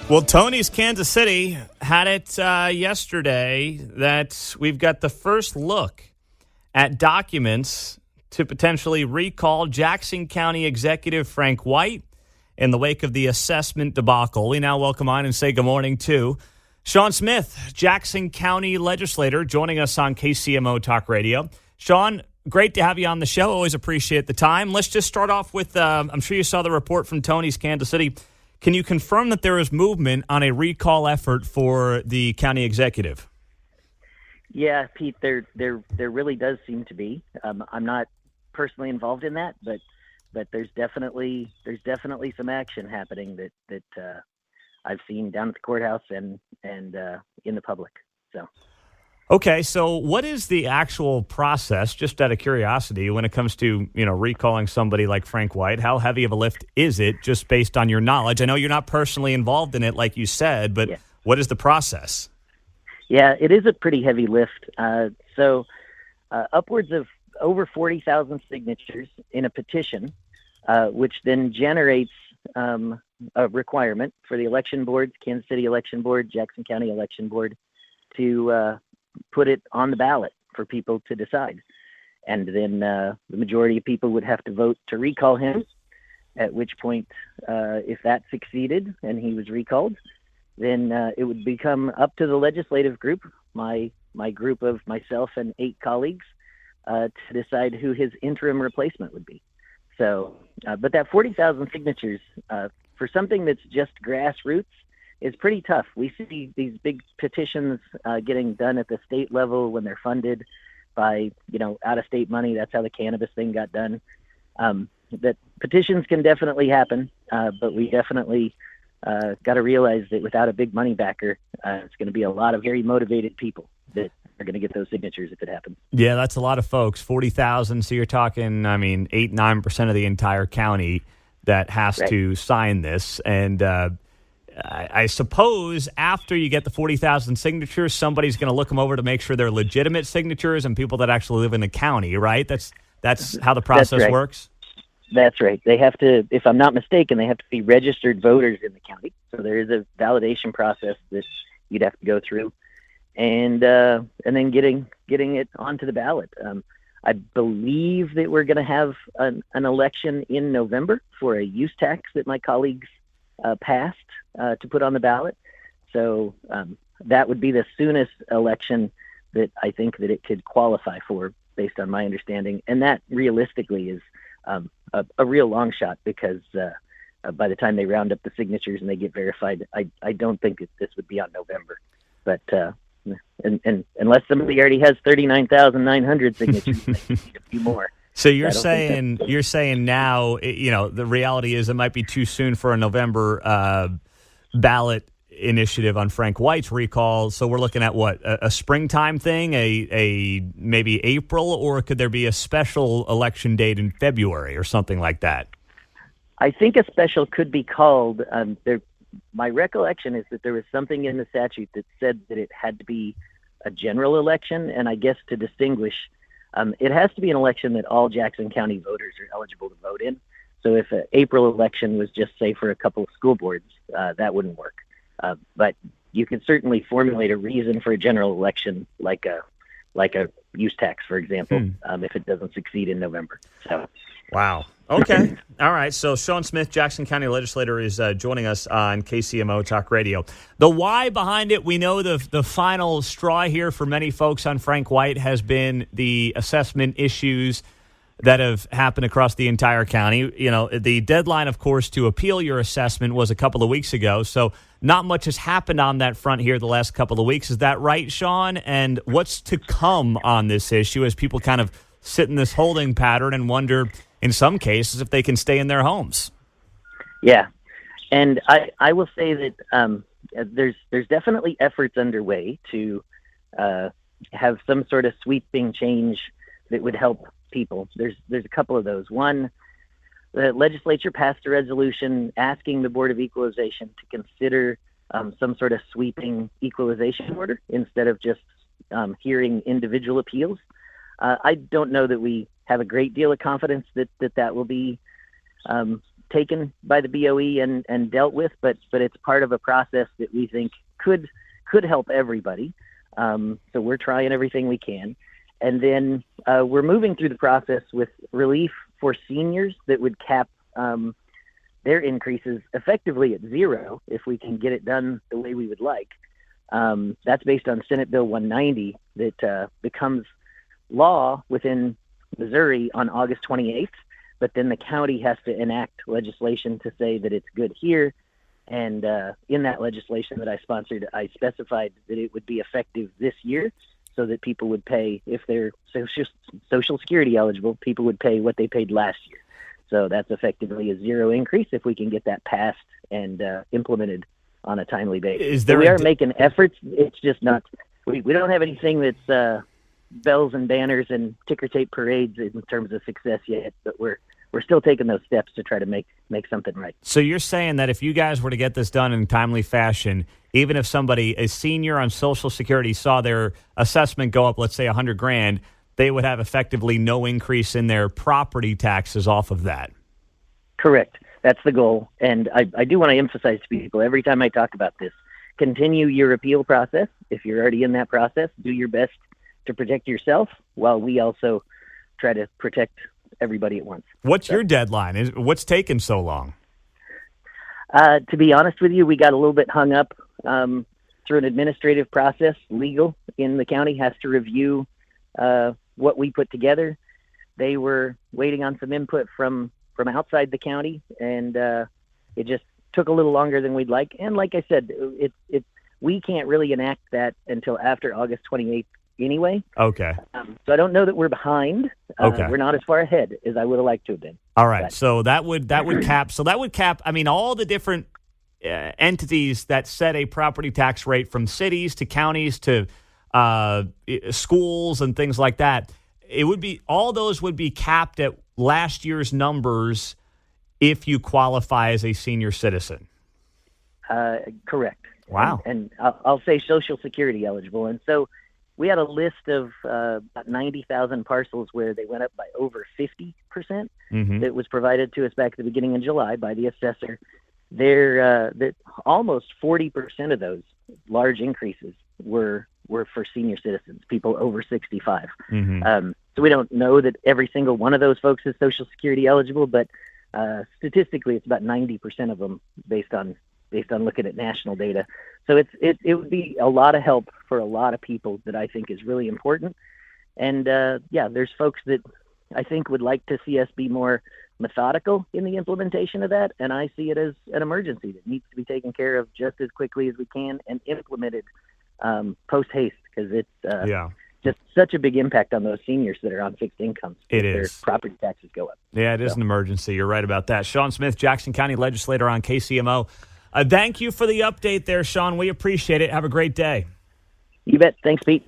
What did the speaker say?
Well, Tony's Kansas City had it yesterday that we've got the first look at documents to potentially recall Jackson County Executive Frank White in the wake of the assessment debacle. We now welcome on and say good morning to Sean Smith, Jackson County Legislator, joining us on KCMO Talk Radio. Sean, great to have you on the show. Always appreciate the time. Let's just start off with, I'm sure you saw the report from Tony's Kansas City. Can you confirm that there is movement on a recall effort for the county executive? Yeah, Pete, there really does seem to be. I'm not personally involved in that, but there's definitely some action happening that I've seen down at the courthouse and in the public. So. Okay, so what is the actual process, just out of curiosity, when it comes to, recalling somebody like Frank White? How heavy of a lift is it, just based on your knowledge? I know you're not personally involved in it, like you said, but What is the process? Yeah, it is a pretty heavy lift. So upwards of over 40,000 signatures in a petition, which then generates a requirement for the election boards, Kansas City Election Board, Jackson County Election Board, to put it on the ballot for people to decide. And then the majority of people would have to vote to recall him, at which point, if that succeeded and he was recalled, then it would become up to the legislative group, my group of myself and 8 colleagues, to decide who his interim replacement would be. So, but that 40,000 signatures, for something that's just grassroots, is pretty tough. We see these big petitions getting done at the state level when they're funded by, out-of-state money. That's how the cannabis thing got done. That petitions can definitely happen, but we definitely got to realize that without a big money backer, it's going to be a lot of very motivated people that are going to get those signatures if it happens. Yeah, that's a lot of folks. 40,000. So you're talking, 8-9% of the entire county that has to sign this. And I suppose after you get the 40,000 signatures, somebody's going to look them over to make sure they're legitimate signatures and people that actually live in the county, right? That's how the process works? That's right. They have to, if I'm not mistaken, they have to be registered voters in the county. So there is a validation process that you'd have to go through, and then getting it onto the ballot. I believe that we're going to have an election in November for a use tax that my colleagues passed to put on the ballot. So that would be the soonest election that I think that it could qualify for, based on my understanding. And that realistically is a real long shot, because by the time they round up the signatures and they get verified, I don't think that this would be on November. But and unless somebody already has 39,900 signatures, they need a few more. So you're saying now, the reality is it might be too soon for a November ballot initiative on Frank White's recall. So we're looking at what, a springtime thing, a maybe April, or could there be a special election date in February or something like that? I think a special could be called. My recollection is that there was something in the statute that said that it had to be a general election, and I guess to distinguish, it has to be an election that all Jackson County voters are eligible to vote in. So if an April election was just, say, for a couple of school boards, that wouldn't work. But you could certainly formulate a reason for a general election, like a use tax, for example, if it doesn't succeed in November. So, wow. Okay. All right. So Sean Smith, Jackson County Legislator, is joining us on KCMO Talk Radio. The why behind it, we know the final straw here for many folks on Frank White has been the assessment issues that have happened across the entire county. The deadline, of course, to appeal your assessment was a couple of weeks ago. So not much has happened on that front here the last couple of weeks. Is that right, Sean? And what's to come on this issue as people kind of sit in this holding pattern and wonder, in some cases, if they can stay in their homes? Yeah. And I will say that there's definitely efforts underway to have some sort of sweeping change that would help people. There's a couple of those. One, the legislature passed a resolution asking the Board of Equalization to consider some sort of sweeping equalization order instead of just hearing individual appeals. I don't know that we have a great deal of confidence that will be taken by the BOE and dealt with, but it's part of a process that we think could help everybody. So we're trying everything we can. And then we're moving through the process with relief for seniors that would cap their increases effectively at zero if we can get it done the way we would like. That's based on Senate Bill 190 that becomes law within Missouri on August 28th, but then the county has to enact legislation to say that it's good here. And in that legislation that I sponsored, I specified that it would be effective this year so that people would pay, if they're Social Security eligible, people would pay what they paid last year. So that's effectively a zero increase if we can get that passed and implemented on a timely basis. We are making efforts. It's just not, we don't have anything that's bells and banners and ticker tape parades in terms of success yet, but we're still taking those steps to try to make something right. So you're saying that if you guys were to get this done in timely fashion, even if somebody, a senior on Social Security, saw their assessment go up, let's say $100,000, they would have effectively no increase in their property taxes off of that? Correct. That's the goal. And I do want to emphasize to people every time I talk about this, continue your appeal process. If you're already in that process, do your best to protect yourself while we also try to protect everybody at once. What's your deadline? What's taken so long? To be honest with you, we got a little bit hung up through an administrative process. Legal in the county has to review what we put together. They were waiting on some input from outside the county, and it just took a little longer than we'd like. And like I said, we can't really enact that until after August 28th anyway. Okay. So I don't know that we're behind. Okay. We're not as far ahead as I would have liked to have been. All right. So that would cap. So that would cap. I mean, all the different entities that set a property tax rate, from cities to counties to schools and things like that. It would be, all those would be capped at last year's numbers if you qualify as a senior citizen. Correct. Wow. And I'll say Social Security eligible. And so we had a list of about 90,000 parcels where they went up by over 50%. That was provided to us back at the beginning of July by the assessor. That almost 40% of those large increases were for senior citizens, people over 65. So we don't know that every single one of those folks is Social Security eligible, but statistically, it's about 90% of them based on looking at national data. So it would be a lot of help for a lot of people that I think is really important. And there's folks that I think would like to see us be more methodical in the implementation of that, and I see it as an emergency that needs to be taken care of just as quickly as we can and implemented post haste, because it's just such a big impact on those seniors that are on fixed incomes. It is. Their property taxes go up. Yeah, it is an emergency. You're right about that. Sean Smith, Jackson County Legislator on KCMO. Thank you for the update there, Sean. We appreciate it. Have a great day. You bet. Thanks, Pete.